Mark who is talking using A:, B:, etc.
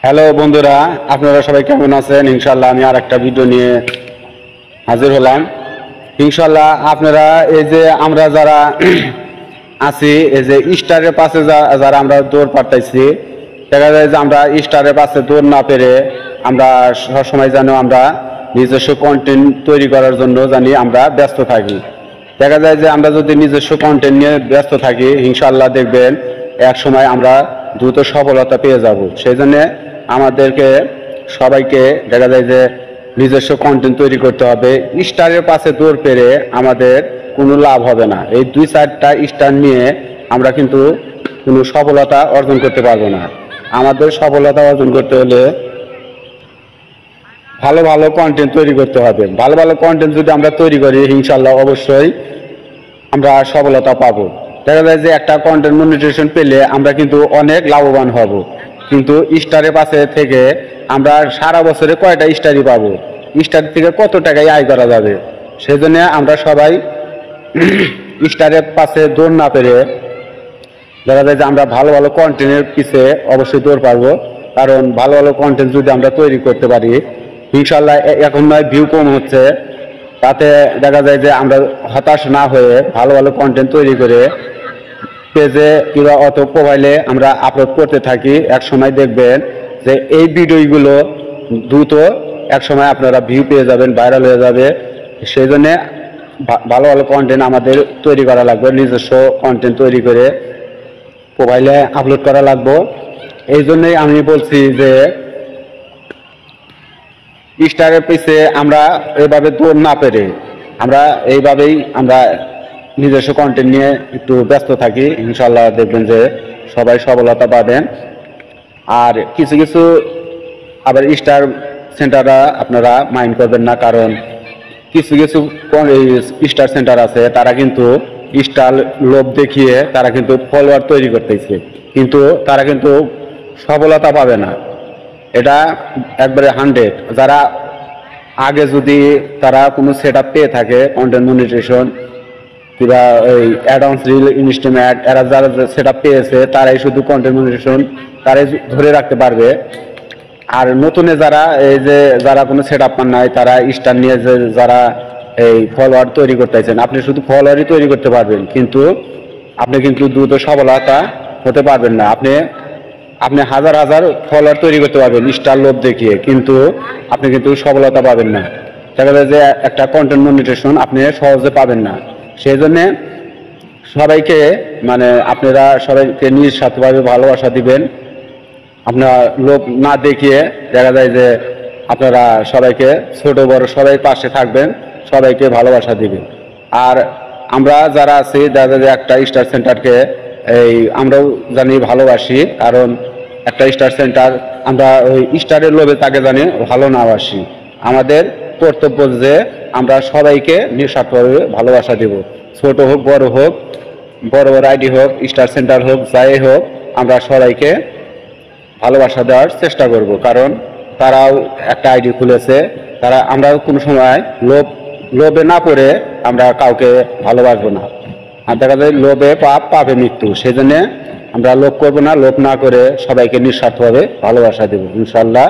A: Hello বন্ধুরা, আপনারা সবাই কেমন আছেন? ইনশাল্লাহ আমি আর একটা ভিডিও নিয়ে হাজির হলাম। ইনশাল্লাহ আপনারা এই যে আমরা যারা আছি, এই যে স্টারের পাশে যারা আমরা দৌড় পাঠাইছি, দেখা যায় যে আমরা স্টারের পাশে দৌড় না পেরে আমরা সবসময় যেন আমরা নিজস্ব কন্টেন্ট তৈরি করার জন্য জানি আমরা ব্যস্ত থাকি। দেখা যায় যে আমরা যদি নিজস্ব কন্টেন্ট নিয়ে ব্যস্ত থাকি, ইনশাল্লাহ দেখবেন এক সময় আমরা দ্রুত সফলতা পেয়ে যাব। সেই জন্যে আমাদেরকে সবাইকে দেখা যায় যে নিজস্ব কন্টেন্ট তৈরি করতে হবে। স্টারের পাশে দৌড় পেরে আমাদের কোনো লাভ হবে না। এই 2-4টা স্টার নিয়ে আমরা কিন্তু কোনো সফলতা অর্জন করতে পারবো না। আমাদের সফলতা অর্জন করতে হলে ভালো ভালো কন্টেন্ট তৈরি করতে হবে। ভালো ভালো কন্টেন্ট যদি আমরা তৈরি করি, ইনশাল্লাহ অবশ্যই আমরা সফলতা পাবো। দেখা যায় যে একটা কন্টেন্ট মনিটাইজেশন পেলে আমরা কিন্তু অনেক লাভবান হব, কিন্তু স্টারের পাশে থেকে আমরা সারা বছরে কয়টা স্টারই পাবো? স্টার থেকে কত টাকায় আয় করা যাবে? সেই জন্য আমরা সবাই স্টারের পাশে দৌড় না পেরে দেখা যায় যে আমরা ভালো ভালো কন্টেন্টের পিছে অবশ্যই দৌড় পারবো। কারণ ভালো ভালো কন্টেন্ট যদি আমরা তৈরি করতে পারি, ইনশাল্লাহ এখন নয় ভিউ কম হচ্ছে, তাতে দেখা যায় যে আমরা হতাশ না হয়ে ভালো ভালো কন্টেন্ট তৈরি করে পেজে কিংবা অত প্রোফাইলে আমরা আপলোড করতে থাকি। এক সময় দেখবেন যে এই ভিডিওগুলো দ্রুত এক সময় আপনারা ভিউ পেয়ে যাবেন, ভাইরাল হয়ে যাবে। সেই জন্যে ভালো ভালো কন্টেন্ট আমাদের তৈরি করা লাগবে, নিজস্ব কন্টেন্ট তৈরি করে প্রোফাইলে আপলোড করা লাগবে। এই জন্যই আমি বলছি যে স্টারের পিছে আমরা এইভাবে দৌড় না পেরে আমরা এইভাবেই আমরা নিজস্ব কন্টেন্ট নিয়ে একটু ব্যস্ত থাকি। ইনশাল্লাহ দেখবেন যে সবাই সফলতা পাবেন। আর কিছু কিছু আবার স্টার সেন্টাররা আপনারা মাইন্ড করবেন না, কারণ কিছু কিছু স্টার সেন্টার আছে তারা কিন্তু স্টার লোভ দেখিয়ে তারা কিন্তু ফলোয়ার তৈরি করতেছে, কিন্তু তারা কিন্তু সফলতা পাবে না। এটা একবারে 100। যারা আগে যদি তারা কোনো সেট আপ পেয়ে থাকে, কন্টেন্ট মনিটাইজেশন কিংবা ওই অ্যাডভান্স রিল ইনস্ট্রুমেন্ট, এরা যারা সেট আপ পেয়েছে তারাই শুধু কন্টেন্ট মনিটাইজেশন তারাই ধরে রাখতে পারবে। আর নতুনে যারা এই যে যারা কোনো সেট আপ পান নাই, তারা স্টার নিয়ে যে যারা এই ফলোয়ার তৈরি করতেছেন, আপনি শুধু ফলোয়ারই তৈরি করতে পারবেন, কিন্তু আপনি কিন্তু দ্রুত সফলতা হতে পারবেন না। আপনি হাজার হাজার ফলোয়ার তৈরি করতে পারবেন স্টার লোভ দেখিয়ে, কিন্তু আপনি কিন্তু সফলতা পাবেন না। দেখা যায় যে একটা কন্টেন্ট মনিটাইজেশন আপনি সহজে পাবেন না। সেই জন্যে সবাইকে আপনারা সবাইকে নিঃস্বার্থভাবে ভালোবাসা দিবেন। আপনার লোভ না দেখিয়ে দেখা যায় যে আপনারা সবাইকে ছোট বড় সবাই পাশে থাকবেন, সবাইকে ভালোবাসা দিবেন। আর আমরা যারা আছি দেখা যায় যে একটা স্টার সেন্টারকে আমরাও জানি ভালোবাসি, কারণ একটা স্টার সেন্টার আমরা ওই স্টারের লোভে তাকে জানি ভালো না বাসি। আমাদের কর্তব্য যে আমরা সবাইকে নিঃস্বার্থভাবে ভালোবাসা দেব। ছোট হোক বড় হোক, বড় বড় আইডি হোক, স্টার সেন্টার হোক, যাই হোক, আমরা সবাইকে ভালোবাসা দেওয়ার চেষ্টা করব। কারণ তারাও একটা আইডি খুলেছে, আমরাও কোনো সময় লোভে না পড়ে আমরা কাউকে ভালোবাসবো না। আর দেখা যায় লোভে পাপ, পাপে মৃত্যু। সেই জন্যে আমরা লোভ করবো না, লোভ না করে সবাইকে নিঃস্বার্থভাবে ভালোবাসা দেব। ইনশাল্লাহ